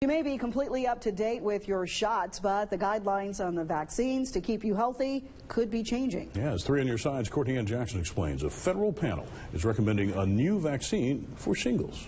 You may be completely up to date with your shots, but the guidelines on the vaccines to keep you healthy could be changing. Yeah, as 3 on your sides, Courtney Ann Jackson explains. A federal panel is recommending a new vaccine for shingles.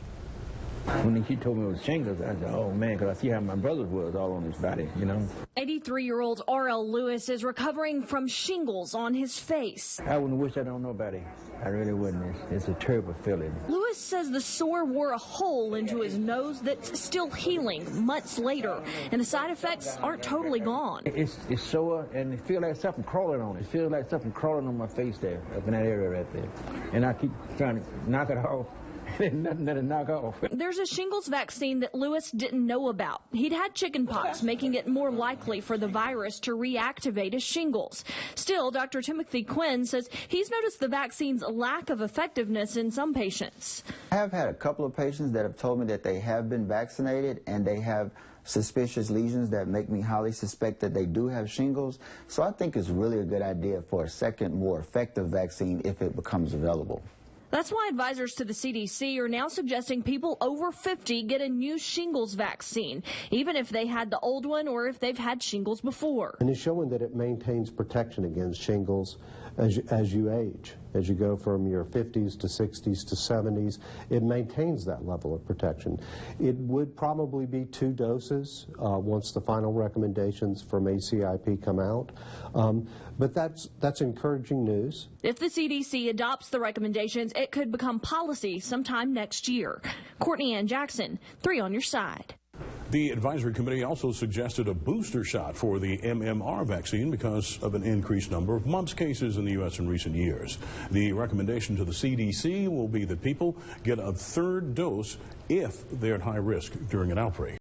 When she told me it was shingles, I said, oh man, because I see how my brother's was all on his body, you know. 83-year-old R.L. Lewis is recovering from shingles on his face. I wouldn't wish I don't know about it. I really wouldn't. It's a terrible feeling. Lewis says the sore wore a hole into his nose that's still healing months later, and the side effects aren't totally gone. It's sore, and it feels like something crawling on it. It feels like something crawling on my face there, up in that area right there. And I keep trying to knock it off. Nothing to knock off. There's a shingles vaccine that Lewis didn't know about. He'd had chickenpox, making it more likely for the virus to reactivate his shingles. Still, Dr. Timothy Quinn says he's noticed the vaccine's lack of effectiveness in some patients. I have had a couple of patients that have told me that they have been vaccinated and they have suspicious lesions that make me highly suspect that they do have shingles. So I think it's really a good idea for a second, more effective vaccine if it becomes available. That's why advisors to the CDC are now suggesting people over 50 get a new shingles vaccine, even if they had the old one or if they've had shingles before. And it's showing that it maintains protection against shingles as you age. As you go from your 50s to 60s to 70s, it maintains that level of protection. It would probably be 2 doses once the final recommendations from ACIP come out. But that's encouraging news. If the CDC adopts the recommendations, it could become policy sometime next year. Courtney Ann Jackson, 3 on your side. The advisory committee also suggested a booster shot for the MMR vaccine because of an increased number of mumps cases in the U.S. in recent years. The recommendation to the CDC will be that people get a 3rd dose if they're at high risk during an outbreak.